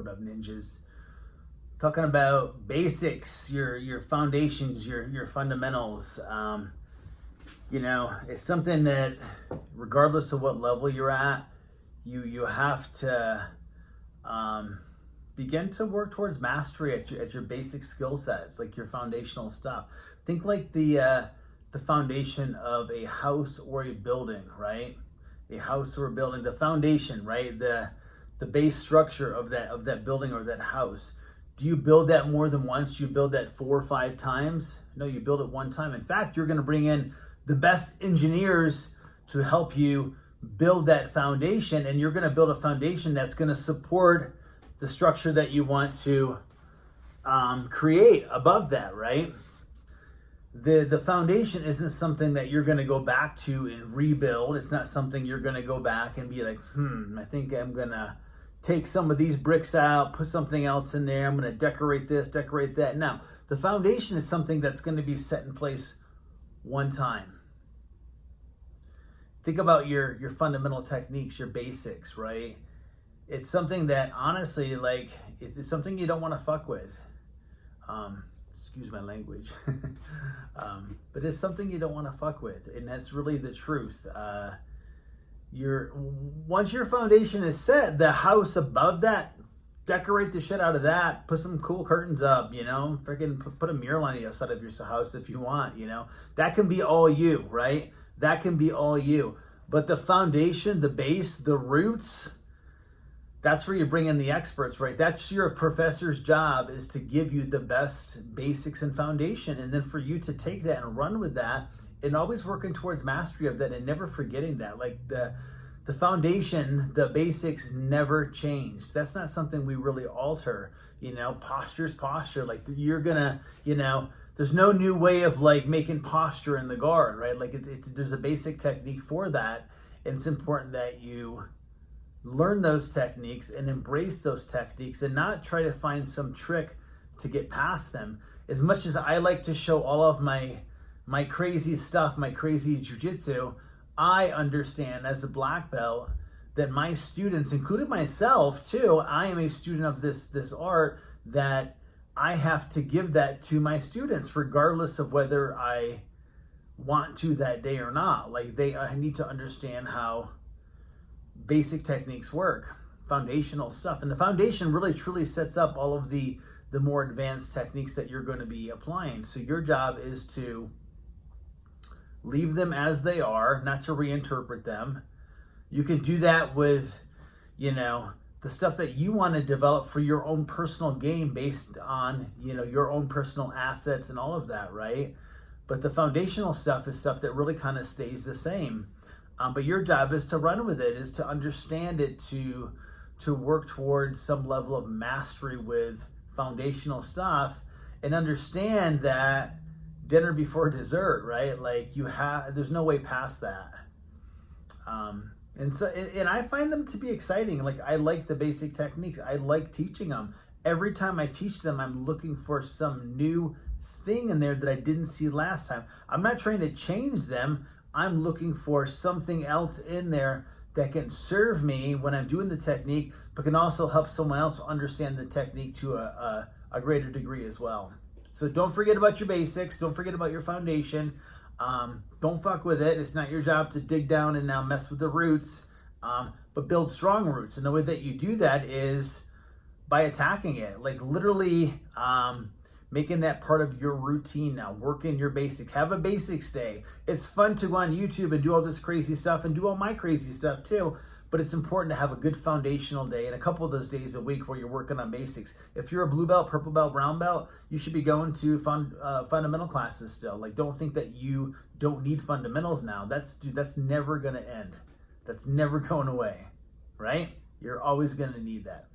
What up, ninjas? Talking about basics, your foundations, your fundamentals. It's something that, regardless of what level you're at, you have to begin to work towards mastery at your basic skill sets, like your foundational stuff. Think like the foundation of a house or a building, right? A house or a building, the foundation, right? The base structure of that building or that house. Do you build that more than once? Do you build that 4 or 5 times? No, you build it one time. In fact, you're going to bring in the best engineers to help you build that foundation, and you're going to build a foundation that's going to support the structure that you want to create above that, right? The foundation isn't something that you're going to go back to and rebuild. It's not something you're going to go back and be like, I think I'm going to take some of these bricks out, put something else in there. I'm going to decorate this, decorate that. Now, the foundation is something that's going to be set in place one time. Think about your fundamental techniques, your basics, right? It's something that, honestly, like, it's something you don't want to fuck with. Excuse my language. But it's something you don't want to fuck with, and that's really the truth. Once your foundation is set, the house above that, decorate the shit out of that. Put some cool curtains up, freaking put a mural on the outside of your house if you want, That can be all you, right? That can be all you. But the foundation, the base, the roots, that's where you bring in the experts, right? That's your professor's job, is to give you the best basics and foundation. And then for you to take that and run with that, and always working towards mastery of that and never forgetting that. Like the foundation, the basics never change. That's not something we really alter. Posture's posture. Like you're gonna, there's no new way of like making posture in the guard, right? Like there's a basic technique for that. And it's important that you learn those techniques and embrace those techniques and not try to find some trick to get past them. As much as I like to show all of my crazy stuff, my crazy jiu-jitsu, I understand as a black belt that my students, including myself too, I am a student of this art, that I have to give that to my students regardless of whether I want to that day or not. Like I need to understand how basic techniques work, foundational stuff. And the foundation really truly sets up all of the more advanced techniques that you're going to be applying. So your job is to leave them as they are, not to reinterpret them. You can do that with, the stuff that you want to develop for your own personal game based on, your own personal assets and all of that, right? But the foundational stuff is stuff that really kind of stays the same. But your job is to run with it, is to understand it, to work towards some level of mastery with foundational stuff, and understand that dinner before dessert, right? Like there's no way past that. And I find them to be exciting. Like I like the basic techniques. I like teaching them. Every time I teach them, I'm looking for some new thing in there that I didn't see last time. I'm not trying to change them. I'm looking for something else in there that can serve me when I'm doing the technique, but can also help someone else understand the technique to a greater degree as well. So don't forget about your basics. Don't forget about your foundation. Don't fuck with it. It's not your job to dig down and now mess with the roots, but build strong roots. And the way that you do that is by attacking it, like literally making that part of your routine now. Work in your basics. Have a basics day. It's fun to go on YouTube and do all this crazy stuff and do all my crazy stuff too. But it's important to have a good foundational day and a couple of those days a week where you're working on basics. If you're a blue belt, purple belt, brown belt, you should be going to fundamental classes still. Like, don't think that you don't need fundamentals now. That's never going to end. That's never going away, right? You're always going to need that.